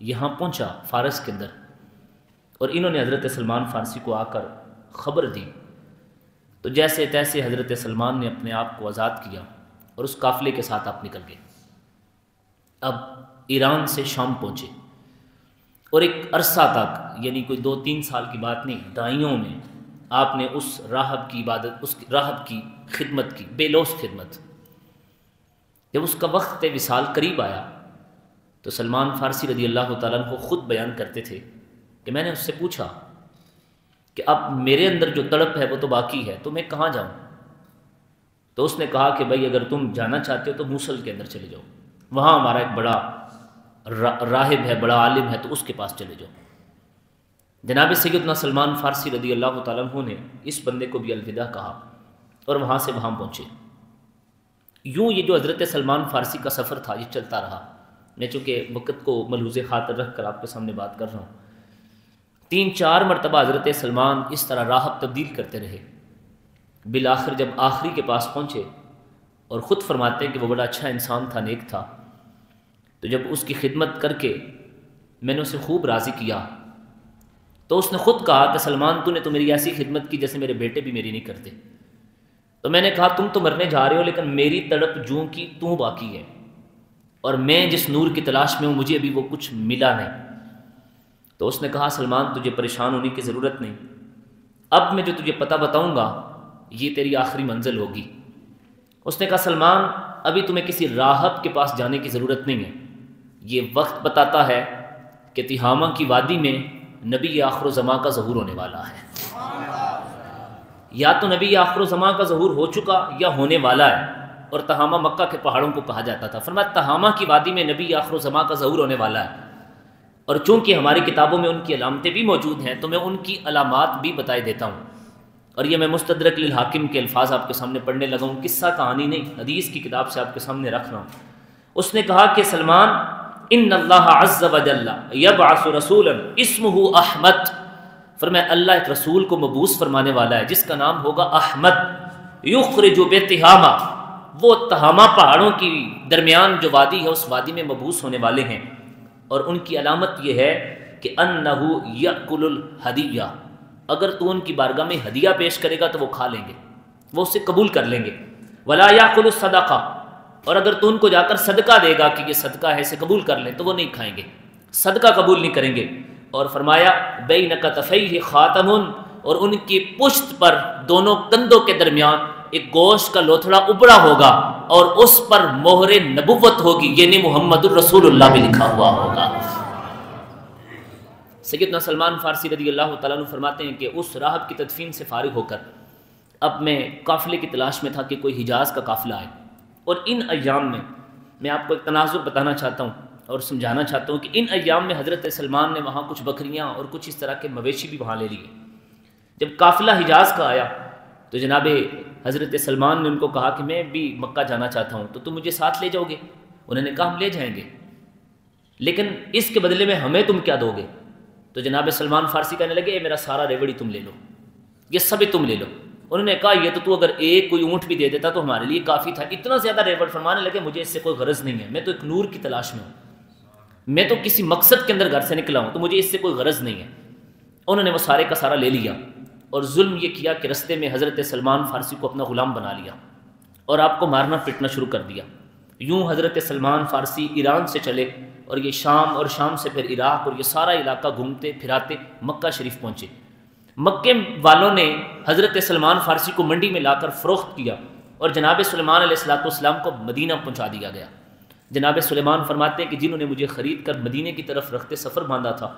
یہاں پہنچا فارس کے اندر، اور انہوں نے حضرت سلمان فارسی کو آ کر خبر دی، تو جیسے تیسے حضرت سلمان نے اپنے آپ کو آزاد کیا اور اس قافلے کے ساتھ آپ نکل گئے۔ اب ایران سے شام پہنچے، اور ایک عرصہ تک، یعنی کوئی 2-3 سال کی بات نہیں، دائیوں میں آپ نے اس راہب کی عبادت، اس راہب کی خدمت کی، بے لوث خدمت۔ جب اس کا وقت وصال قریب آیا تو سلمان فارسی رضی اللہ تعالیٰ عنہ کو خود بیان کرتے تھے کہ میں نے اس سے پوچھا کہ اب میرے اندر جو تڑپ ہے وہ تو باقی ہے، تو میں کہاں جاؤں؟ تو اس نے کہا کہ بھائی اگر تم جانا چاہتے ہو تو موصل کے اندر چلے جاؤ، وہاں ہمارا ایک بڑا راہب ہے، بڑا عالم ہے، تو اس کے پاس چلے جاؤ۔ جناب سیدنا سلمان فارسی رضی اللہ تعالیٰ عنہ نے اس بندے کو بھی الوداع کہا اور وہاں سے وہاں پہنچے۔ یوں یہ جو حضرت سلمان فارسی کا سفر تھا یہ چلتا رہا۔ میں چونکہ وقت کو ملحوظ خاطر رکھ کر آپ کے سامنے بات کر رہا ہوں، 3-4 مرتبہ حضرت سلمان اس طرح راہب تبدیل کرتے رہے۔ بالآخر جب آخری کے پاس پہنچے، اور خود فرماتے ہیں کہ وہ بڑا اچھا انسان تھا، نیک تھا، تو جب اس کی خدمت کر کے میں نے اسے خوب راضی کیا، تو اس نے خود کہا کہ سلمان تو نے تو میری ایسی خدمت کی جیسے میرے بیٹے بھی میری نہیں کرتے۔ تو میں نے کہا تم تو مرنے جا رہے ہو، لیکن میری تڑپ جوں کی توں باقی ہے، اور میں جس نور کی تلاش میں ہوں مجھے ابھی وہ کچھ ملا نہیں۔ تو اس نے کہا سلمان تجھے پریشان ہونے کی ضرورت نہیں، اب میں جو تجھے پتہ بتاؤں گا یہ تیری آخری منزل ہوگی۔ اس نے کہا سلمان ابھی تمہیں کسی راہب کے پاس جانے کی ضرورت نہیں ہے، یہ وقت بتاتا ہے کہ تہامہ کی وادی میں نبی آخر الزماں کا ظہور ہونے والا ہے۔ یا تو نبی آخر الزماں کا ظہور ہو چکا یا ہونے والا ہے، اور تہامہ مکہ کے پہاڑوں کو کہا جاتا تھا۔ فرمایا تہامہ کی وادی میں نبی آخر الزماں کا ظہور ہونے والا ہے، اور چونکہ ہماری کتابوں میں ان کی علامتیں بھی موجود ہیں تو میں ان کی علامات بھی بتائے دیتا ہوں۔ اور یہ میں مستدرک للحاکم کے الفاظ آپ کے سامنے پڑھنے لگا ہوں، قصہ کہانی نہیں، حدیث کی کتاب سے آپ کے سامنے رکھ رہا ہوں۔ اس نے کہا کہ سلمان ان اللہ عز وجل یبعث رسولا اسمہ احمد، فرمایا اللہ ایک رسول کو مبعوث فرمانے والا ہے جس کا نام ہوگا احمد، یخرج بتہامہ، وہ تہامہ پہاڑوں کی درمیان جو وادی ہے اس وادی میں مبعوث ہونے والے ہیں، اور ان کی علامت یہ ہے کہ انہ یأکل الہدیہ، اگر تو ان کی بارگاہ میں ہدیہ پیش کرے گا تو وہ کھا لیں گے، وہ اسے قبول کر لیں گے، ولا یأکل الصدقہ، اور اگر تو ان کو جا کر صدقہ دے گا کہ یہ صدقہ ہے اسے قبول کر لیں تو وہ نہیں کھائیں گے، صدقہ قبول نہیں کریں گے۔ اور فرمایا بین کتفیہ خاتم، اور ان کی پشت پر دونوں کندھوں کے درمیان ایک گوشت کا لوتھڑا ابڑا ہوگا اور اس پر مہر نبوت ہوگی، یعنی محمد الرسول اللہ بھی لکھا ہوا ہوگا۔ سیدنا سلمان فارسی رضی اللہ تعالیٰ عنہ فرماتے ہیں کہ اس راہب کی تدفین سے فارغ ہو کر اب میں قافلے کی تلاش میں تھا کہ کوئی حجاز کا قافلہ آئے، اور ان ایام میں آپ کو ایک تناظر بتانا چاہتا ہوں اور سمجھانا چاہتا ہوں کہ ان ایام میں حضرت سلمان نے وہاں کچھ بکریاں اور کچھ اس طرح کے مویشی بھی وہاں لے لیے۔ جب قافلہ حجاز کا آیا تو جناب حضرت سلمان نے ان کو کہا کہ میں بھی مکہ جانا چاہتا ہوں، تو تم مجھے ساتھ لے جاؤ گے؟ انہوں نے کہا ہم لے جائیں گے، لیکن اس کے بدلے میں ہمیں تم کیا دو گے؟ تو جناب سلمان فارسی کہنے لگے اے میرا سارا ریوڑی تم لے لو، یہ سب تم لے لو۔ انہوں نے کہا یہ تو اگر ایک کوئی اونٹ بھی دے دیتا تو ہمارے لیے کافی تھا، اتنا زیادہ ریوڑ۔ فرمانے لگے مجھے اس سے کوئی غرض نہیں ہے، میں تو ایک نور کی تلاش میں ہوں، میں تو کسی مقصد کے اندر گھر سے نکلا ہوں، تو مجھے اس سے کوئی غرض نہیں ہے۔ انہوں نے وہ سارے کا سارا لے لیا، اور ظلم یہ کیا کہ رستے میں حضرت سلمان فارسی کو اپنا غلام بنا لیا اور آپ کو مارنا پیٹنا شروع کر دیا۔ یوں حضرت سلمان فارسی ایران سے چلے اور یہ شام، اور شام سے پھر عراق، اور یہ سارا علاقہ گھومتے پھراتے مکہ شریف پہنچے۔ مکے والوں نے حضرت سلمان فارسی کو منڈی میں لا کر فروخت کیا، اور جناب سلیمان علیہ السلام کو مدینہ پہنچا دیا گیا۔ جناب سلیمان فرماتے ہیں کہ جنہوں نے مجھے خرید کر مدینے کی طرف رخت سفر باندھا تھا،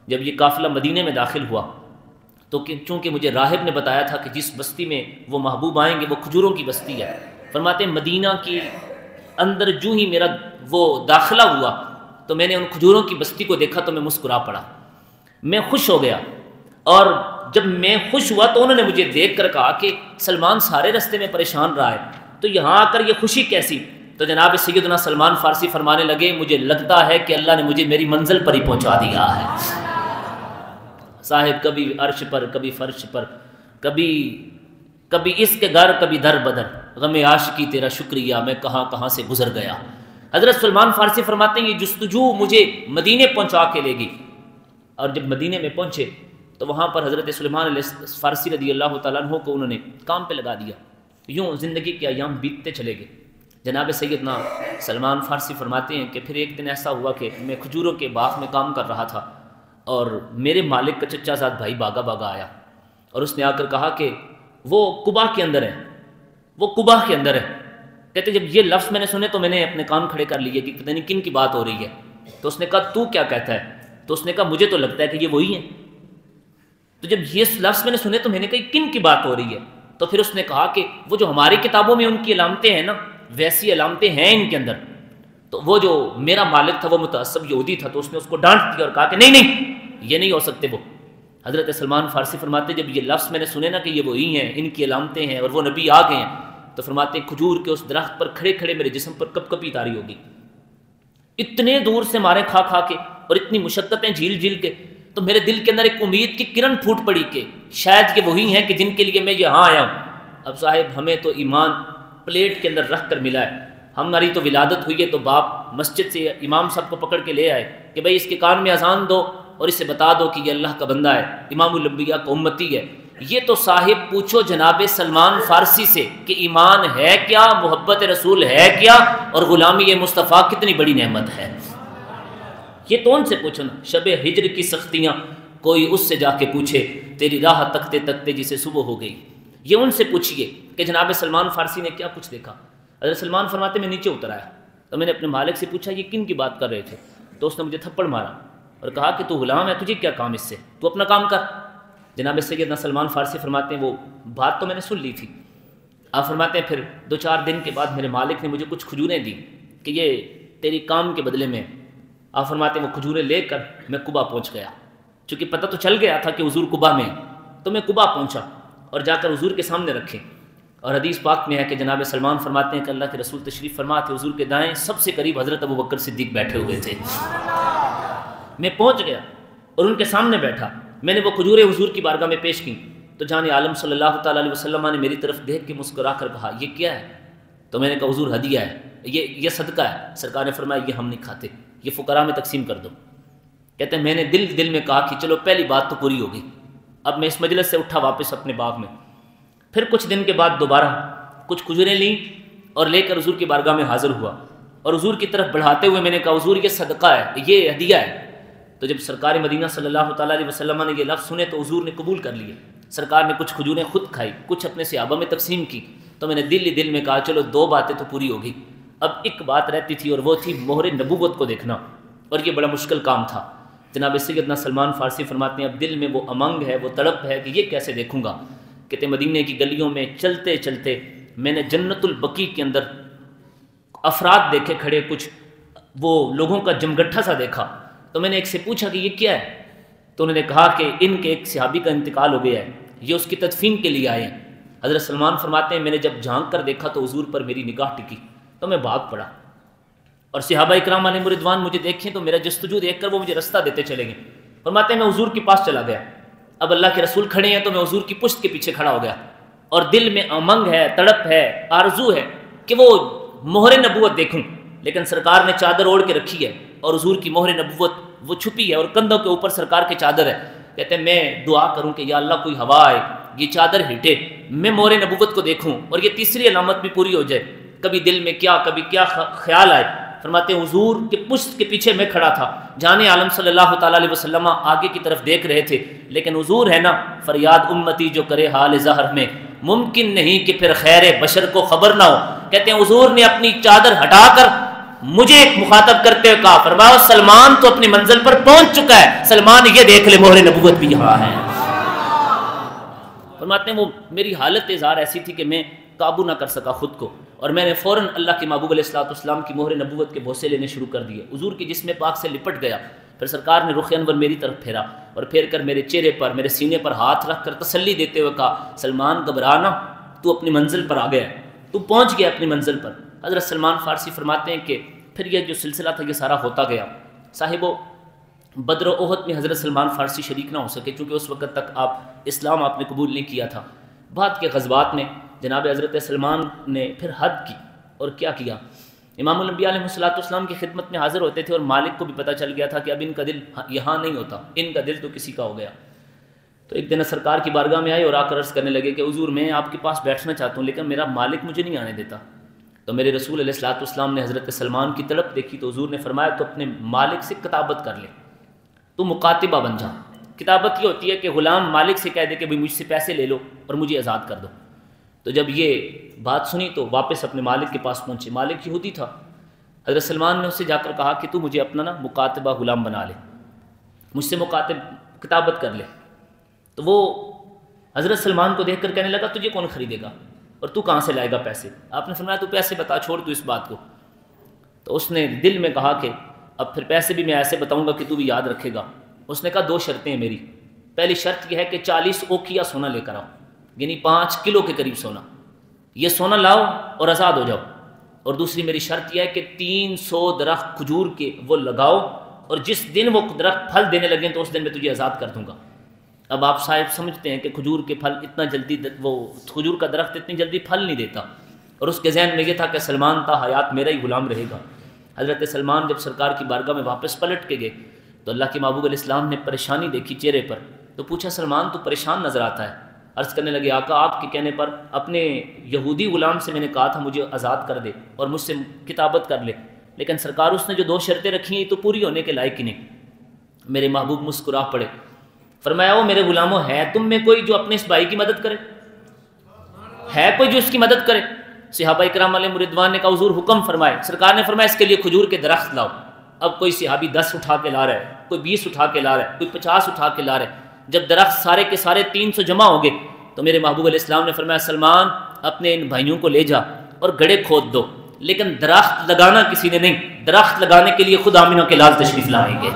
جب یہ قافلہ مدینے میں داخل ہوا تو چونکہ مجھے راہب نے بتایا تھا کہ جس بستی میں وہ محبوب آئیں گے وہ کھجوروں کی بستی ہے، فرماتے ہیں مدینہ کی اندر جو ہی میرا وہ داخلہ ہوا تو میں نے ان کھجوروں کی بستی کو دیکھا تو میں مسکرا پڑا، میں خوش ہو گیا۔ اور جب میں خوش ہوا تو انہوں نے مجھے دیکھ کر کہا کہ سلمان سارے رستے میں پریشان رہا ہے تو یہاں آ کر یہ خوشی کیسی؟ تو جناب سیدنا سلمان فارسی فرمانے لگے مجھے لگتا ہے کہ اللہ نے مجھے میری منزل پر ہی پہنچا دیا ہے۔ صاحب کبھی عرش پر، کبھی فرش پر، کبھی اس کے گھر، کبھی در بدر، غم عاشقی تیرا شکریہ میں کہاں کہاں سے گزر گیا۔ حضرت سلمان فارسی فرماتے ہیں یہ جستجو مجھے مدینے پہنچا کے لے گی، اور جب مدینے میں پہنچے تو وہاں پر حضرت سلمان علیہ فارسی رضی اللہ تعالیٰ عنہ کو انہوں نے کام پہ لگا دیا۔ یوں زندگی کے ایام بیتتے چلے گئے۔ جناب سیدنا سلمان فارسی فرماتے ہیں کہ پھر ایک دن ایسا ہوا کہ میں کھجوروں کے باغ میں کام کر رہا تھا، اور میرے مالک کا چچا زاد بھائی باغا باغا آیا، اور اس نے آ کر کہا کہ وہ قبا کے اندر ہے، وہ قبا کے اندر ہے۔ کہتے جب یہ لفظ میں نے سنے تو میں نے اپنے کان کھڑے کر لیے کہ پتہ نہیں کن کی بات ہو رہی ہے۔ تو اس نے کہا تو کیا کہتا ہے؟ تو اس نے کہا مجھے تو لگتا ہے کہ یہ وہی ہیں۔ تو جب یہ لفظ میں نے سنے تو میں نے کہا کن کی بات ہو رہی ہے؟ تو پھر اس نے کہا کہ وہ جو ہماری کتابوں میں ان کی علامتیں ہیں نا، ویسی علامتیں ہیں ان کے اندر۔ تو وہ جو میرا مالک تھا وہ متعصب یہودی تھا، تو اس نے اس کو ڈانٹ دیا اور کہا کہ نہیں نہیں یہ نہیں ہو سکتے وہ۔ حضرت سلمان فارسی فرماتے جب یہ لفظ میں نے سنے نا کہ یہ وہی ہیں، ان کی علامتیں ہیں اور وہ نبی آ گئے ہیں، تو فرماتے کھجور کے اس درخت پر کھڑے کھڑے میرے جسم پر کپ کپی طاری ہوگی، اتنے دور سے مارے کھا کھا کے اور اتنی مشقتیں جھیل جھیل کے۔ تو میرے دل کے اندر ایک امید کی کرن پھوٹ پڑی کہ شاید یہ وہی ہیں کہ جن کے لیے میں یہاں آیا ہوں۔ اب صاحب ہمیں تو ایمان پلیٹ کے اندر رکھ کر ملا ہے، ہماری تو ولادت ہوئی ہے تو باپ مسجد سے امام صاحب کو پکڑ کے لے آئے کہ بھائی اس کے کان میں اذان دو اور اسے بتا دو کہ یہ اللہ کا بندہ ہے، امام الانبیاء کا امتی ہے۔ یہ تو صاحب پوچھو جناب سلمان فارسی سے کہ ایمان ہے کیا، محبت رسول ہے کیا، اور غلامی مصطفیٰ کتنی بڑی نعمت ہے۔ یہ تو ان سے پوچھو نا، شب ہجر کی سختیاں کوئی اس سے جا کے پوچھے، تیری راہ تکتے تکتے جسے صبح ہو گئی۔ یہ ان سے پوچھئے کہ جناب سلمان فارسی نے کیا کچھ دیکھا۔ حضرت سلمان فرماتے میں نیچے اتر آیا تو میں نے اپنے مالک سے پوچھا یہ کن کی بات کر رہے تھے؟ تو اس نے مجھے تھپڑ مارا اور کہا کہ تو غلام ہے، تجھے کیا کام اس سے، تو اپنا کام کر۔ جناب سیدنا سلمان فارسی فرماتے ہیں وہ بات تو میں نے سن لی تھی۔ آپ فرماتے ہیں پھر 2-4 دن کے بعد میرے مالک نے مجھے کچھ کھجوریں دی کہ یہ تیری کام کے بدلے میں۔ آپ فرماتے ہیں وہ کھجوریں لے کر میں قبا پہنچ گیا، چونکہ پتہ تو چل گیا تھا کہ حضور قبا میں، تو میں قبا پہنچا اور جا کر حضور کے سامنے رکھے۔ اور حدیث پاک میں ہے کہ جناب سلمان فرماتے ہیں کہ اللہ کے رسول تشریف فرما تھے، حضور کے دائیں سب سے قریب حضرت ابوبکر صدیق بیٹھے ہوئے تھے۔ میں پہنچ گیا اور ان کے سامنے بیٹھا، میں نے وہ کھجوریں حضور کی بارگاہ میں پیش کی تو جان عالم صلی اللہ تعالیٰ علیہ وسلم نے میری طرف دیکھ کے مسکرا کر کہا یہ کیا ہے؟ تو میں نے کہا حضور ہدیہ ہے، یہ صدقہ ہے۔ سرکار نے فرمایا یہ ہم نہیں کھاتے، یہ فقراء میں تقسیم کر دو۔ کہتے ہیں میں نے دل میں کہا کہ چلو پہلی بات تو پوری ہوگی۔ اب میں اس مجلس سے اٹھا واپس اپنے باغ میں، پھر کچھ دن کے بعد دوبارہ کچھ کھجوریں لیں اور لے کر حضور کی بارگاہ میں حاضر ہوا، اور حضور کی طرف بڑھاتے ہوئے میں نے کہا حضور یہ صدقہ ہے، یہ ہدیہ ہے۔ تو جب سرکار مدینہ صلی اللہ تعالیٰ علیہ وسلم نے یہ لفظ سنے تو حضور نے قبول کر لیے۔ سرکار نے کچھ کھجوریں خود کھائی، کچھ اپنے صحابہ میں تقسیم کی۔ تو میں نے دل میں کہا چلو 2 باتیں تو پوری ہوگی، اب ایک بات رہتی تھی اور وہ تھی مہر نبوت کو دیکھنا، اور یہ بڑا مشکل کام تھا۔ جناب سیدنا سلمان فارسی فرماتے ہیں اب دل میں وہ امنگ ہے، وہ تڑپ ہے کہ یہ کیسے دیکھوں گا۔ کہتے مدینے کی گلیوں میں چلتے چلتے میں نے جنت البقیع کے اندر افراد دیکھے کھڑے، کچھ وہ لوگوں کا جمگٹھا سا دیکھا۔ تو میں نے ایک سے پوچھا کہ یہ کیا ہے؟ تو انہوں نے کہا کہ ان کے ایک صحابی کا انتقال ہو گیا ہے، یہ اس کی تدفین کے لیے آئے ہیں۔ حضرت سلمان فرماتے ہیں میں نے جب جھانک کر دیکھا تو حضور پر میری نگاہ ٹکی تو میں بھاگ پڑا، اور صحابہ اکرام علیہم رضوان مجھے دیکھیں تو میرا جستجو دیکھ کر وہ مجھے رستہ دیتے چلے گئے۔ فرماتے ہیں میں حضور کے پاس چلا گیا، اب اللہ کے رسول کھڑے ہیں تو میں حضور کی پشت کے پیچھے کھڑا ہو گیا، اور دل میں امنگ ہے، تڑپ ہے، آرزو ہے کہ وہ مہر نبوت دیکھوں، لیکن سرکار نے چادر اوڑھ کے رکھی ہے اور حضور کی مہر نبوت وہ چھپی ہے اور کندھوں کے اوپر سرکار کے چادر ہے۔ کہتے ہیں میں دعا کروں کہ یا اللہ کوئی ہوا آئے، یہ چادر ہٹے، میں مہر نبوت کو دیکھوں اور یہ تیسری علامت بھی پوری ہو جائے۔ کبھی دل میں کبھی کیا خیال آئے۔ فرماتے ہیں حضور کے پشت کے پیچھے میں کھڑا تھا، جانے عالم صلی اللہ تعالیٰ علیہ وسلم آگے کی طرف دیکھ رہے تھے، لیکن حضور ہے نا فریاد امتی جو کرے حال ظہر میں، ممکن نہیں کہ پھر خیر بشر کو خبر نہ ہو۔ کہتے ہیں حضور نے اپنی چادر ہٹا کر مجھے ایک مخاطب کرتے ہوئے کہا، فرمایا سلمان تو اپنی منزل پر پہنچ چکا ہے، سلمان یہ دیکھ لے مہر نبوت بھی یہاں ہے۔ فرماتے ہیں وہ میری حالت اظہار ایسی تھی کہ میں قابو نہ کر سکا خود کو، اور میں نے فوراً اللہ کے محبوب علیہ الصلوۃ والسلام کی مہر نبوت کے بوسے لینے شروع کر دیے۔ حضور کی جسم پاک سے لپٹ گیا، پھر سرکار نے رخ انور میری طرف پھیرا اور پھیر کر میرے چہرے پر، میرے سینے پر ہاتھ رکھ کر تسلی دیتے ہوئے کہا سلمان گھبرانا، تو اپنی منزل پر آ گیا، تو پہنچ گیا اپنی منزل پر۔ حضرت سلمان فارسی فرماتے ہیں کہ پھر یہ جو سلسلہ تھا یہ سارا ہوتا گیا۔ صاحبو بدر و احد میں حضرت سلمان فارسی شریک نہ ہو سکے کیونکہ اس وقت تک اسلام آپ نے قبول نہیں کیا تھا۔ بعد کے غزوات میں جناب حضرت سلمان نے پھر حد کی، اور کیا کیا امام الانبیاء علیہ السلام کی خدمت میں حاضر ہوتے تھے اور مالک کو بھی پتہ چل گیا تھا کہ اب ان کا دل یہاں نہیں ہوتا، ان کا دل تو کسی کا ہو گیا۔ تو ایک دن سرکار کی بارگاہ میں آئے اور آ کر عرض کرنے لگے کہ حضور میں آپ کے پاس بیٹھنا چاہتا ہوں لیکن میرا مالک مجھے نہیں آنے دیتا۔ تو میرے رسول علیہ السلام نے حضرت سلمان کی تڑپ دیکھی تو حضور نے فرمایا تو اپنے مالک سے کتابت کر لے، تو مکاتبہ بن جا۔ کتابت یہ ہوتی ہے کہ غلام مالک سے کہہ دے کہ بھئی مجھ سے پیسے لے لو اور مجھے آزاد کر دو۔ تو جب یہ بات سنی تو واپس اپنے مالک کے پاس پہنچے۔ مالک یہودی تھا۔ حضرت سلمان نے اس سے جا کر کہا کہ تو مجھے اپنا مکاتبہ غلام بنا لے، مجھ سے کتابت کر لے۔ تو وہ حضرت سلمان کو دیکھ کر کہنے لگا تجھے کون خریدے گا اور تو کہاں سے لائے گا پیسے؟ آپ نے فرمایا تو پیسے بتا، چھوڑ تو اس بات کو۔ تو اس نے دل میں کہا کہ اب پھر پیسے بھی میں ایسے بتاؤں گا کہ تو بھی یاد رکھے گا۔ اس نے کہا 2 شرطیں ہیں میری، پہلی شرط یہ ہے کہ 40 اوکیا سونا لے کر آؤ، یعنی 5 کلو کے قریب سونا، یہ سونا لاؤ اور آزاد ہو جاؤ۔ اور دوسری میری شرط یہ ہے کہ 300 درخت کھجور کے وہ لگاؤ اور جس دن وہ درخت پھل دینے لگیں تو اس دن میں تجھے آزاد کر دوں گا۔ اب آپ صاحب سمجھتے ہیں کہ کھجور کے پھل اتنا جلدی، وہ کھجور کا درخت اتنی جلدی پھل نہیں دیتا، اور اس کے ذہن میں یہ تھا کہ سلمان تا حیات میرا ہی غلام رہے گا۔ حضرت سلمان جب سرکار کی بارگاہ میں واپس پلٹ کے گئے تو اللہ کے محبوب علیہ السلام نے پریشانی دیکھی چہرے پر، تو پوچھا سلمان تو پریشان نظر آتا ہے۔ عرض کرنے لگے آقا آپ کے کہنے پر اپنے یہودی غلام سے میں نے کہا تھا مجھے آزاد کر دے اور مجھ سے کتابت کر لے، لیکن سرکار اس نے جو 2 شرطیں رکھی ہیں تو پوری ہونے کے لائق ہی نہیں۔ میرے محبوب مسکرا پڑے، فرمایا وہ میرے غلاموں ہے تم میں کوئی جو اپنے اس بھائی کی مدد کرے؟ ہے کوئی جو اس کی مدد کرے؟ صحابہ کرام علیہ رضوان نے کہا حضور حکم فرمائے۔ سرکار نے فرمایا اس کے لیے کھجور کے درخت لاؤ۔ اب کوئی صحابی 10 اٹھا کے لا رہا ہے، کوئی 20 اٹھا کے لا رہا ہے، کوئی 50 اٹھا کے لا رہا ہے۔ جب درخت سارے کے سارے 300 جمع ہو گئے تو میرے محبوب علیہ السلام نے فرمایا سلمان اپنے ان بھائیوں کو لے جا اور گڑھے کھود دو، لیکن درخت لگانا کسی نے نہیں، درخت لگانے کے لیے خود آمینہ کے لال تشریف لائیں گے،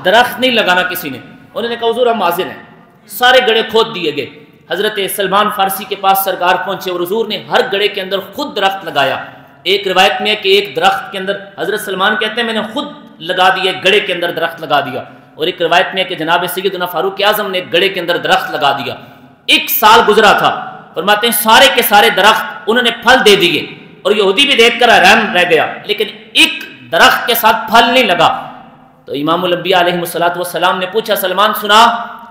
درخت نہیں لگانا کسی نے۔ انہوں نے کہا حضور ہم حاضر ہیں۔ سارے گڑھے کھود دیے گئے۔ حضرت سلمان فارسی کے پاس سرکار پہنچے اور حضور نے ہر گڑھے کے اندر خود درخت لگایا۔ ایک روایت میں ہے کہ ایک درخت کے اندر حضرت سلمان کہتے ہیں میں نے خود لگا دیا، ایک گڑھے کے اندر درخت لگا دیا، اور ایک روایت میں ہے کہ جناب سیدنا فاروق اعظم نے ایک گڑھے کے اندر درخت لگا دیا۔ 1 سال گزرا تھا، فرماتے ہیں سارے کے سارے درخت انہوں نے پھل دے دیے، اور یہودی بھی دیکھ کر حیران رہ گیا، لیکن ایک درخت کے ساتھ پھل نہیں لگا۔ تو امام الانبیاء علیہ السلام نے پوچھا سلمان سنا؟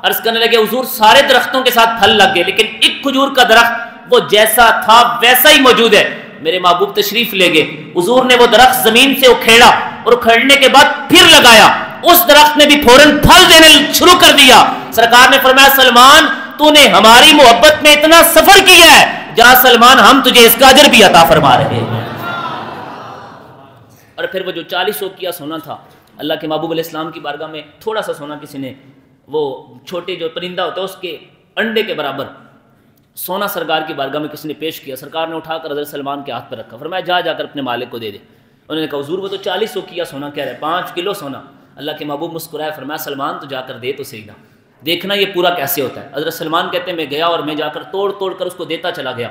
عرض کرنے لگے حضور سارے درختوں کے ساتھ پھل لگ گئے لیکن ایک کھجور کا درخت وہ جیسا تھا ویسا ہی موجود ہے۔ میرے محبوب تشریف لے گئے، حضور نے وہ درخت زمین سے اکھیڑا اور اکھیڑنے کے بعد پھر لگایا، اس درخت نے بھی فوراً پھل دینے شروع کر دیا۔ سرکار نے فرمایا سلمان تو نے ہماری محبت میں اتنا سفر کیا ہے، جہاں سلمان ہم تجھے اس کا اجر بھی عطا فرما رہے ہیں۔ اور پھر وہ جو 40 اوقیہ سونا تھا، اللہ کے محبوب علیہ السلام کی بارگاہ میں تھوڑا سا سونا کسی نے، وہ چھوٹے جو پرندہ ہوتا ہے اس کے انڈے کے برابر سونا سرکار کی بارگاہ میں کسی نے پیش کیا۔ سرکار نے اٹھا کر حضرت سلمان کے ہاتھ پر رکھا، فرمایا جا کر اپنے مالک کو دے دے۔ انہوں نے کہا حضور وہ تو 40 اوقیہ سونا کہہ رہا ہے، 5 کلو سونا۔ اللہ کے محبوب مسکرائے، فرمایا سلمان تو جا کر دے تو صحیح نا، دیکھنا یہ پورا کیسے ہوتا ہے۔ حضرت سلمان کہتے ہیں میں گیا اور میں جا کر توڑ توڑ کر اس کو دیتا چلا گیا،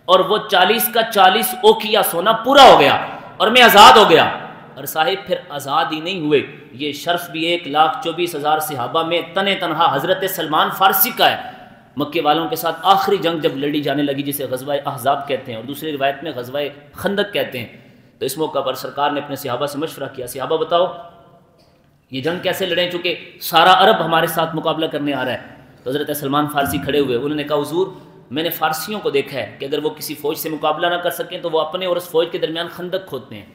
اور وہ 40 کا 40 اوقیہ سونا پورا ہو گیا اور میں آزاد ہو گیا۔ اور صاحب پھر آزاد ہی نہیں ہوئے، یہ شرف بھی 1,24,000 صحابہ میں تنے تنہا حضرت سلمان فارسی کا ہے۔ مکے والوں کے ساتھ آخری جنگ جب لڑی جانے لگی جسے غزوہ احزاب کہتے ہیں اور دوسری روایت میں غزوہ خندق کہتے ہیں، تو اس موقع پر سرکار نے اپنے صحابہ سے مشورہ کیا، صحابہ بتاؤ یہ جنگ کیسے لڑیں چونکہ سارا عرب ہمارے ساتھ مقابلہ کرنے آ رہا ہے۔ تو حضرت سلمان فارسی کھڑے ہوئے، انہوں نے کہا حضور میں نے فارسیوں کو دیکھا ہے کہ اگر وہ کسی فوج سے مقابلہ نہ کر سکیں تو وہ اپنے اور اس فوج کے درمیان خندق کھودتے ہیں،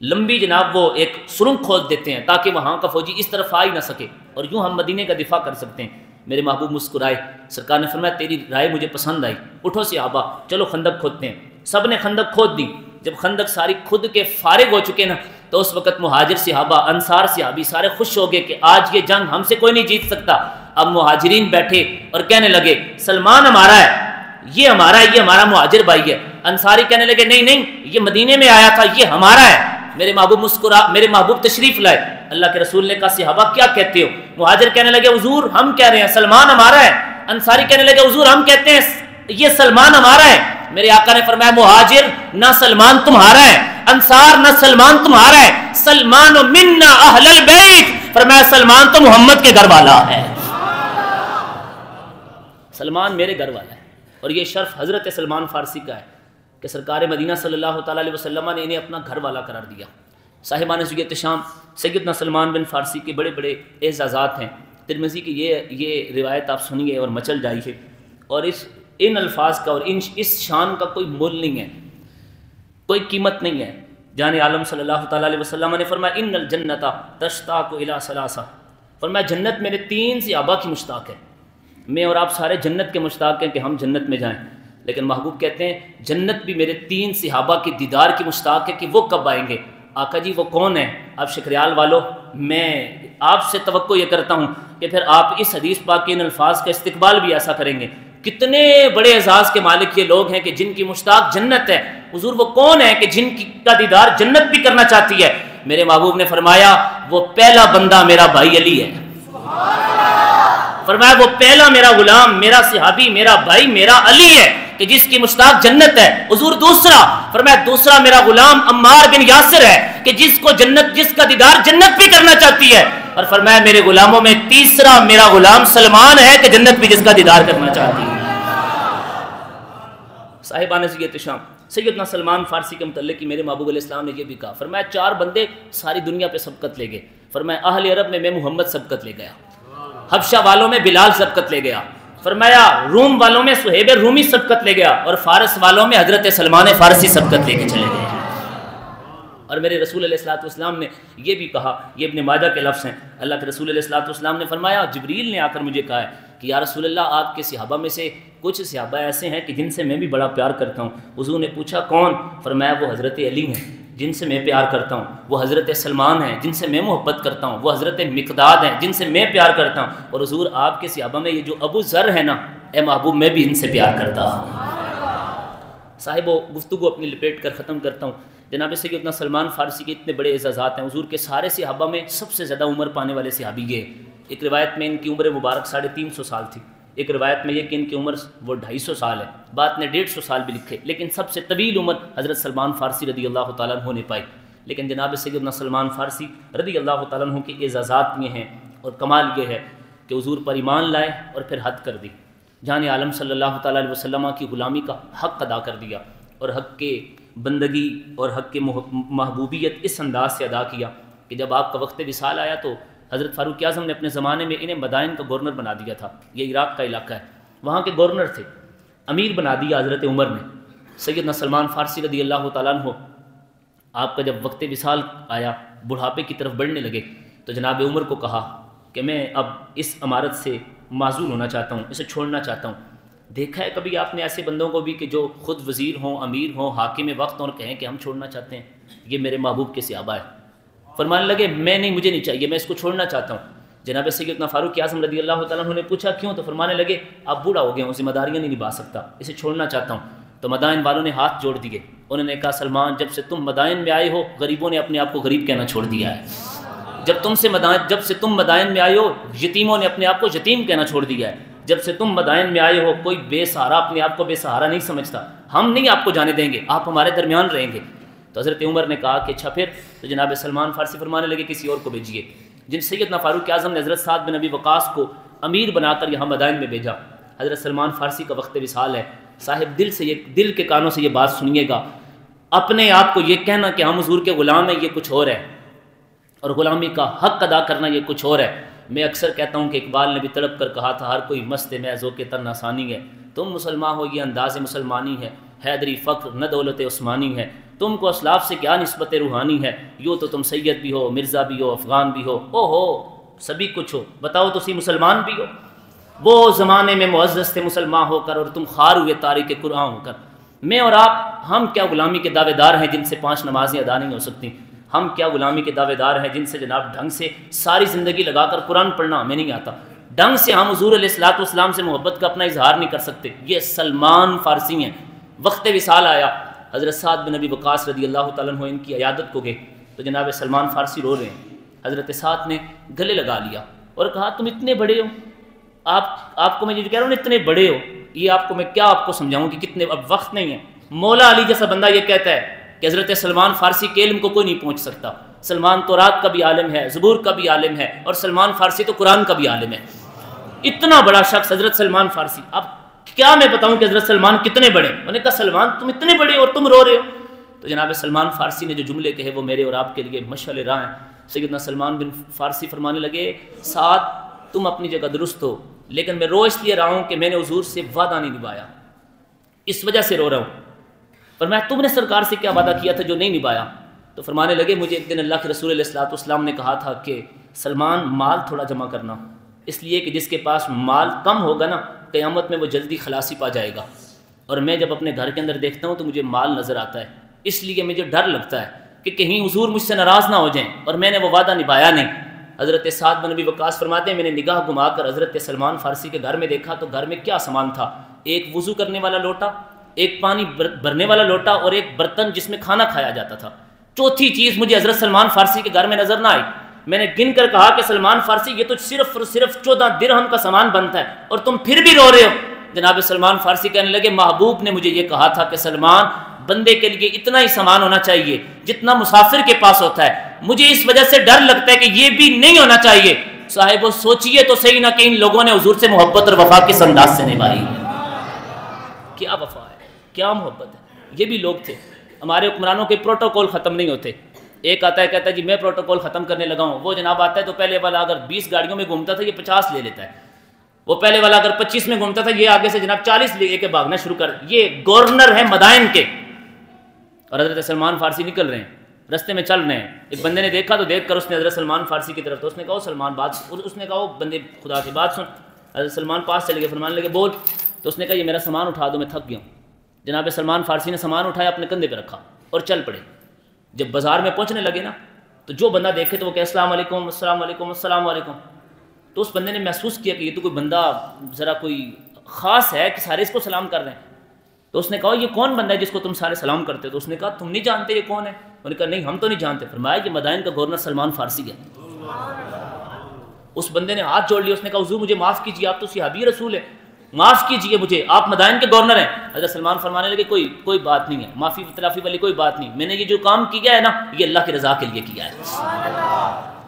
لمبی جناب وہ ایک سرنگ کھود دیتے ہیں تاکہ وہاں کا فوجی اس طرف آ ہی نہ سکے، اور یوں ہم مدینے کا دفاع کر سکتے ہیں۔ میرے محبوب مسکرائے، سرکار نے فرمایا تیری رائے مجھے پسند آئی، اٹھو صحابہ چلو خندق کھودتے ہیں۔ سب نے خندق کھود دی۔ جب خندق ساری کھود کے فارغ ہو چکے نا تو اس وقت مہاجر صحابہ انصار صحابی سارے خوش ہو گئے کہ آج یہ جنگ ہم سے کوئی نہیں جیت سکتا۔ اب مہاجرین بیٹھے اور کہنے لگے سلمان ہمارا ہے، یہ ہمارا ہے، یہ ہمارا مہاجر بھائی ہے۔ انصاری کہنے لگے نہیں نہیں یہ مدینے میں آیا تھا، یہ ہمارا ہے۔ میرے محبوب تشریف لائے۔ اللہ کے رسول نے کہا صحابہ کیا کہتے ہو؟ مہاجر کہنے لگے حضور ہم کہہ رہے ہیں سلمان ہمارا ہے۔ انصاری کہنے لگے حضور ہم کہتے ہیں یہ سلمان ہمارا ہے۔ میرے آقا نے فرمایا مہاجر نہ سلمان تمہارا ہے، انصار نہ سلمان تمہارا ہے، سلمان منا اہل البیت، فرمایا سلمان تو محمد کے گھر والا ہے، سلمان میرے گھر والا ہے۔ اور یہ شرف حضرت سلمان فارسی کا ہے۔ کہ سرکار مدینہ صلی اللہ تعالیٰ علیہ وسلم نے انہیں اپنا گھر والا قرار دیا۔ صاحبان زویت شام سیدنا سلمان بن فارسی کے بڑے بڑے اعزازات ہیں۔ ترمذی کی یہ روایت آپ سنیے اور مچل جائیے، اور ان الفاظ کا اور اس شان کا کوئی مول نہیں ہے، کوئی قیمت نہیں ہے۔ جان عالم صلی اللہ تعالیٰ علیہ وسلم نے فرمایا ان الجنت تشتاق الی ثلاثہ، فرمایا جنت میرے 3 صحابہ کی مشتاق ہے۔ میں اور آپ سارے جنت کے مشتاق ہیں کہ ہم جنت میں جائیں، لیکن محبوب کہتے ہیں جنت بھی میرے 3 صحابہ کے دیدار کی مشتاق ہے کہ وہ کب آئیں گے۔ آقا جی وہ کون ہیں؟ آپ شکریال والو، میں آپ سے توقع یہ کرتا ہوں کہ پھر آپ اس حدیث پاک کے ان الفاظ کا استقبال بھی ایسا کریں گے۔ کتنے بڑے اعزاز کے مالک یہ لوگ ہیں کہ جن کی مشتاق جنت ہے۔ حضور وہ کون ہے کہ جن کا دیدار جنت بھی کرنا چاہتی ہے؟ میرے محبوب نے فرمایا وہ پہلا بندہ میرا بھائی علی ہے۔ فرمایا وہ پہلا میرا غلام، میرا صحابی، میرا بھائی، میرا علی ہے کہ جس کی مشتاق جنت ہے۔ حضور دوسرا فرمایا دوسرا میرا غلام عمار بن یاسر ہے کہ جس کا دیدار جنت بھی کرنا چاہتی ہے۔ اور فرمایا میرے غلاموں میں تیسرا میرا غلام سلمان ہے کہ جنت بھی جس کا دیدار کرنا چاہتی ہے۔ صاحبان زویت شام سیدنا سلمان فارسی کے متعلق میرے محبوب علیہ السلام نے یہ بھی کہا، فرمایا 4 بندے ساری دنیا پہ سبقت لے گئے۔ فرمایا اہل عرب میں محمد سبقت لے گیا، حبشہ والوں میں بلال سبقت لے گیا، فرمایا روم والوں میں صہیب رومی سبقت لے گیا، اور فارس والوں میں حضرت سلمان فارسی سبقت لے کے چلے گئے۔ اور میرے رسول علیہ الصلوۃ والسلام نے یہ بھی کہا، یہ ابن ماجہ کے لفظ ہیں، اللہ کے رسول علیہ الصلوۃ والسلام نے فرمایا جبریل نے آ کر مجھے کہا ہے کہ یا رسول اللہ آپ کے صحابہ میں سے کچھ صحابہ ایسے ہیں کہ جن سے میں بھی بڑا پیار کرتا ہوں۔ حضور نے پوچھا کون؟ فرمایا وہ حضرت علی ہیں جن سے میں پیار کرتا ہوں، وہ حضرت سلمان ہیں جن سے میں محبت کرتا ہوں، وہ حضرت مقداد ہیں جن سے میں پیار کرتا ہوں، اور حضور آپ کے صحابہ میں یہ جو ابو ذر ہے نا، اے محبوب میں بھی ان سے پیار کرتا ہوں۔ صاحب و گفتگو اپنی لپیٹ کر ختم کرتا ہوں۔ جناب سیدنا سلمان فارسی کے اتنے بڑے اعزازات ہیں۔ حضور کے سارے صحابہ میں سب سے زیادہ عمر پانے والے صحابی یہ ہیں۔ ایک روایت میں ان کی عمر مبارک 350 سال تھی، ایک روایت میں یہ کہ ان کی عمر وہ 250 سال ہے، بعد نے 150 سال بھی لکھے، لیکن سب سے طویل عمر حضرت سلمان فارسی رضی اللہ تعالیٰ عنہ نے پائی۔ لیکن جناب سیدنا سلمان فارسی رضی اللہ تعالیٰ عنہ کے اعزازات یہ ہیں، اور کمال یہ ہے کہ حضور پر ایمان لائے اور پھر حد کر دی، جان عالم صلی اللہ تعالیٰ علیہ وسلم کی غلامی کا حق ادا کر دیا، اور حق کے بندگی اور حق کی محبوبیت اس انداز سے ادا کیا کہ جب آپ کا وقت وصال آیا تو حضرت فاروق اعظم نے اپنے زمانے میں انہیں مدائن کا گورنر بنا دیا تھا۔ یہ عراق کا علاقہ ہے، وہاں کے گورنر تھے، امیر بنا دیا حضرت عمر نے۔ سیدنا سلمان فارسی رضی اللہ تعالیٰ عنہ آپ کا جب وقت وصال آیا، بڑھاپے کی طرف بڑھنے لگے، تو جناب عمر کو کہا کہ میں اب اس امارت سے معزول ہونا چاہتا ہوں، اسے چھوڑنا چاہتا ہوں۔ دیکھا ہے کبھی آپ نے ایسے بندوں کو بھی کہ جو خود وزیر ہوں، امیر ہوں، حاکم وقت، اور کہیں کہ ہم چھوڑنا چاہتے ہیں؟ یہ میرے محبوب کے صحابہ ہے۔ فرمانے لگے مجھے نہیں چاہیے، میں اس کو چھوڑنا چاہتا ہوں۔ جناب سیدنا فاروق اعظم رضی اللہ تعالیٰ عنہ نے پوچھا کیوں؟ تو فرمانے لگے آپ بوڑھا ہو گئے ہوں، ذمہ داریاں نہیں نبھا سکتا، اسے چھوڑنا چاہتا ہوں۔ تو مدائن والوں نے ہاتھ جوڑ دیے، انہوں نے کہا سلمان جب سے تم مدائن میں آئے ہو غریبوں نے اپنے آپ کو غریب کہنا چھوڑ دیا ہے، جب سے تم مدائن میں آئے ہو یتیموں نے اپنے آپ کو یتیم کہنا چھوڑ دیا ہے، جب سے تم مدائن میں آئے ہو کوئی بے سہارا اپنے آپ کو بے سہارا نہیں سمجھتا، ہم نہیں آپ کو جانے دیں گے، آپ ہمارے درمیان رہیں گے۔ تو حضرت عمر نے کہا کہ اچھا پھر؟ تو جناب سلمان فارسی فرمانے لگے کسی اور کو بھیجیے۔ جن سیدنا فاروق اعظم نے حضرت سعد بن ابی وقاص کو امیر بنا کر یہاں مدائن میں بھیجا۔ حضرت سلمان فارسی کا وقت وصال ہے، صاحب دل کے کانوں سے یہ بات سنیے گا، اپنے آپ کو یہ کہنا کہ ہم حضور کے غلام ہیں یہ کچھ اور ہے، اور غلامی کا حق ادا کرنا یہ کچھ اور ہے۔ میں اکثر کہتا ہوں کہ اقبال نے بھی تڑپ کر کہا تھا ہر کوئی مست میں ذوق تن آسانی ہے، تم مسلمان ہو یہ انداز مسلمانی ہے، حیدری فخر نہ دولت عثمانی ہے، تم کو اسلاف سے کیا نسبت روحانی ہے، یوں تو تم سید بھی ہو، مرزا بھی ہو، افغان بھی ہو، او ہو سبھی کچھ ہو، بتاؤ تو سی مسلمان بھی ہو۔ وہ زمانے میں معزز تھے مسلمان ہو کر، اور تم خار ہوئے تاریخ قرآن ہو کر۔ میں اور آپ ہم کیا غلامی کے دعوے دار ہیں جن سے 5 نمازیں ادا نہیں ہو سکتی؟ ہم کیا غلامی کے دعوے دار ہیں جن سے جناب ڈھنگ سے ساری زندگی لگا کر قرآن پڑھنا ہمیں نہیں آتا، ڈھنگ سے ہم حضور علیہ الصلوۃ والسلام سے محبت کا اپنا اظہار نہیں کر سکتے؟ یہ سلمان فارسی ہیں۔ وقت وصال آیا، حضرت سعد بن ابی وقاص رضی اللہ تعالیٰ عنہ ان کی عیادت کو گئے، تو جناب سلمان فارسی رو رہے ہیں۔ حضرت سعد نے گلے لگا لیا اور کہا تم اتنے بڑے ہو، آپ کو میں یہ کہہ رہا ہوں اتنے بڑے ہو، یہ آپ کو میں کیا آپ کو سمجھاؤں کہ کتنے، اب وقت نہیں ہے۔ مولا علی جیسا بندہ یہ کہتا ہے کہ حضرت سلمان فارسی کے علم کو کوئی نہیں پہنچ سکتا، سلمان تورات کا بھی عالم ہے، زبور کا بھی عالم ہے، اور سلمان فارسی تو قرآن کا بھی عالم ہے۔ اتنا بڑا شخص حضرت سلمان فارسی، اب کیا میں بتاؤں کہ حضرت سلمان کتنے بڑے؟ انہوں نے کہا سلمان تم اتنے بڑے اور تم رو رہے ہو؟ تو جناب سلمان فارسی نے جو جملے کہے وہ میرے اور آپ کے لیے مشعل راہ ہیں۔ سیدنا سلمان بن فارسی فرمانے لگے سعد تم اپنی جگہ درست ہو، لیکن میں رو اس لیے رہا ہوں کہ میں نے حضور سے وعدہ نہیں نبھایا، اس وجہ سے رو رہا ہوں۔ فرمایا تم نے سرکار سے کیا وعدہ کیا تھا جو نہیں نبھایا؟ تو فرمانے لگے مجھے ایک دن اللہ کے رسول علیہ الصلوۃ والسلام نے کہا تھا کہ سلمان مال تھوڑا جمع کرنا، اس لیے کہ جس کے پاس مال کم ہوگا نا قیامت میں وہ جلدی خلاصی پا جائے گا، اور میں جب اپنے گھر کے اندر دیکھتا ہوں تو مجھے مال نظر آتا ہے، اس لیے مجھے ڈر لگتا ہے کہ کہیں حضور مجھ سے ناراض نہ ہو جائیں، اور میں نے وہ وعدہ نبھایا نہیں۔ حضرت سعد بن ابی وقاص فرماتے ہیں میں نے نگاہ گھما کر حضرت سلمان فارسی کے گھر میں دیکھا تو گھر میں کیا سامان تھا، ایک وضو کرنے والا لوٹا، ایک پانی بھرنے والا لوٹا، اور ایک برتن جس میں کھانا کھایا جاتا تھا۔ چوتھی چیز مجھے حضرت سلمان فارسی کے گھر میں نظر نہ آئی۔ میں نے گن کر کہا کہ سلمان فارسی یہ تو صرف اور صرف 14 درہم کا سامان بنتا ہے اور تم پھر بھی رو رہے ہو۔ جناب سلمان فارسی کہنے لگے محبوب نے مجھے یہ کہا تھا کہ سلمان بندے کے لیے اتنا ہی سامان ہونا چاہیے جتنا مسافر کے پاس ہوتا ہے، مجھے اس وجہ سے ڈر لگتا ہے کہ یہ بھی نہیں ہونا چاہیے۔ صاحبو سوچئے تو صحیح نہ کہ ان لوگوں نے حضور سے محبت اور وفا کس انداز سے نبھائی ہے۔ کیا وفا ہے، کیا محبت ہے۔ یہ بھی لوگ تھے، ہمارے حکمرانوں کے پروٹوکول ختم نہیں ہوتے۔ ایک آتا ہے کہتا ہے جی میں پروٹوکول ختم کرنے لگا ہوں، وہ جناب آتا ہے تو پہلے والا اگر 20 گاڑیوں میں گھومتا تھا یہ 50 لے لیتا ہے، وہ پہلے والا اگر 25 میں گھومتا تھا یہ آگے سے جناب 40 لے کے بھاگنا شروع کر۔ یہ گورنر ہیں مدائن کے، اور حضرت سلمان فارسی نکل رہے ہیں، رستے میں چل رہے ہیں۔ ایک بندے نے دیکھا تو دیکھ کر اس نے حضرت سلمان فارسی کی طرف، تو اس نے کہا سلمان بات، اس نے کہا بندے خدا کی بات سن۔ حضرت سلمان پاس چلے گئے، فرمانے لگے بول۔ تو اس نے کہا یہ میرا سامان اٹھا دو میں تھک گیا ہوں۔ جناب سلمان فارسی نے سامان اٹھایا اپنے کندھے پہ رکھا اور چل پڑے۔ جب بازار میں پہنچنے لگے نا تو جو بندہ دیکھے تو وہ کہ السلام علیکم السلام علیکم السلام علیکم۔ تو اس بندے نے محسوس کیا کہ یہ تو کوئی بندہ ذرا کوئی خاص ہے کہ سارے اس کو سلام کر رہے ہیں۔ تو اس نے کہا یہ کون بندہ ہے جس کو تم سارے سلام کرتے ہو؟ تو اس نے کہا تم نہیں جانتے یہ کون ہے؟ انہوں نے کہا نہیں ہم تو نہیں جانتے۔ فرمایا یہ مدائن کا گورنر سلمان فارسی ہے۔ اس بندے نے ہاتھ جوڑ لیا، اس نے کہا حضور مجھے معاف کیجیے، آپ تو صحابی رسول ہیں، معاف کیجیے مجھے، آپ مدائن کے گورنر ہیں۔ حضرت سلمان فرمانے لگے کوئی بات نہیں ہے، معافی تلافی والی کوئی بات نہیں، میں نے یہ جو کام کیا ہے نا یہ اللہ کی رضا کے لیے کیا ہے،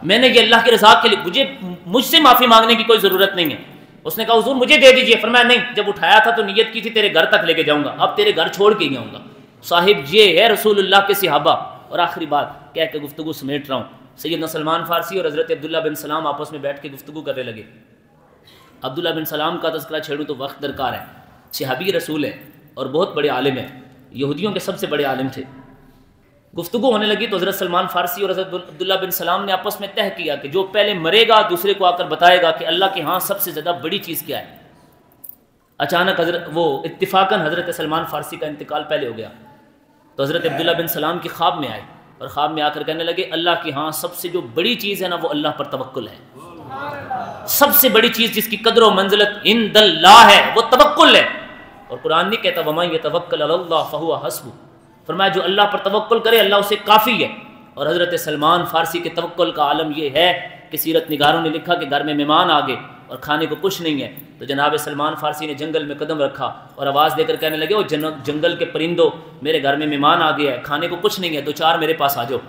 میں نے یہ اللہ کی رضا کے لیے، مجھ سے معافی مانگنے کی کوئی ضرورت نہیں ہے۔ اس نے کہا حضور مجھے دے دیجئے۔ فرمایا نہیں، جب اٹھایا تھا تو نیت کی تھی تیرے گھر تک لے کے جاؤں گا، اب تیرے گھر چھوڑ کے ہی آؤں گا۔ صاحب یہ ہے رسول اللہ کے صحابہ۔ اور آخری بات کہہ کے گفتگو سمیٹ رہا ہوں، سیدنا سلمان فارسی اور حضرت عبداللہ بن سلام آپس میں بیٹھ کے گفتگو کرنے لگے۔ عبداللہ بن سلام کا تذکرہ چھیڑوں تو وقت درکار ہے، صحابی رسول ہے اور بہت بڑے عالم ہیں، یہودیوں کے سب سے بڑے عالم تھے۔ گفتگو ہونے لگی تو حضرت سلمان فارسی اور حضرت عبداللہ بن سلام نے آپس میں طے کیا کہ جو پہلے مرے گا دوسرے کو آ کر بتائے گا کہ اللہ کے ہاں سب سے زیادہ بڑی چیز کیا ہے۔ اچانک وہ اتفاقاً حضرت سلمان فارسی کا انتقال پہلے ہو گیا تو حضرت عبداللہ بن سلام کی خواب میں آئے اور خواب میں آ کر کہنے لگے اللہ کے ہاں سب سے جو بڑی چیز ہے نا وہ اللہ پر توکل ہے، سب سے بڑی چیز جس کی قدر و منزلت عند اللہ ہے وہ توکل ہے۔ اور قرآن نہیں کہتا وَمَن يَتَوَكَّلْ عَلَى اللَّهِ فَهُوَ حَسْبُهُ، فرمایا جو اللہ پر توکل کرے اللہ اسے کافی ہے۔ اور حضرت سلمان فارسی کے توکل کا عالم یہ ہے کہ سیرت نگاروں نے لکھا کہ گھر میں مہمان آ گئے اور کھانے کو کچھ نہیں ہے تو جناب سلمان فارسی نے جنگل میں قدم رکھا اور آواز دے کر کہنے لگے وہ جنگل کے پرندوں میرے گھر میں مہمان آ گیا ہے، کھانے کو کچھ نہیں ہے، 2-4 میرے پاس آ جاؤ،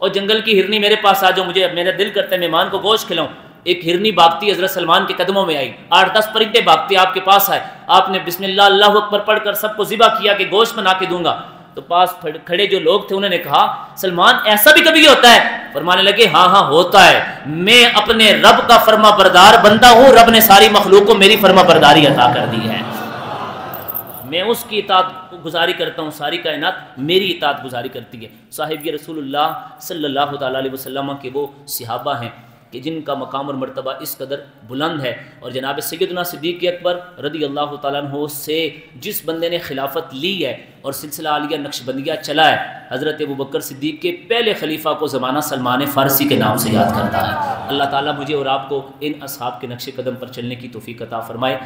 اور جنگل کی ہرنی میرے پاس آ جاؤ، مجھے میرا دل کرتا ہے مہمان کو گوشت کھلاؤں۔ ایک ہرنی بھاگتی حضرت سلمان کے قدموں میں آئی، 8-10 پرندے بھاگتے آپ کے پاس آئے، آپ نے بسم اللہ اللہ اکبر پڑھ کر سب کو ذبح کیا کہ گوشت بنا کے دوں گا۔ تو پاس کھڑے جو لوگ تھے انہوں نے کہا سلمان ایسا بھی کبھی ہوتا ہے؟ فرمانے لگے ہاں ہاں ہوتا ہے، میں اپنے رب کا فرما بردار بندہ ہوں، رب نے ساری مخلوق کو میری فرما برداری عطا کر دی ہے، میں اس کی اطاعت گزاری کرتا ہوں، ساری کائنات میری اطاعت گزاری کرتی ہے۔ صاحب یہ رسول اللہ صلی اللہ تعالیٰ علیہ وسلم کے وہ صحابہ ہیں کہ جن کا مقام اور مرتبہ اس قدر بلند ہے، اور جناب سیدنا صدیق اکبر رضی اللہ تعالیٰ عنہ سے جس بندے نے خلافت لی ہے اور سلسلہ عالیہ نقشبندیہ چلا ہے، حضرت ابوبکر صدیق کے پہلے خلیفہ کو زمانہ سلمان فارسی کے نام سے یاد کرتا ہے۔ اللہ تعالیٰ مجھے اور آپ کو ان اصحاب کے نقش قدم پر چلنے کی توفیق عطا فرمائے۔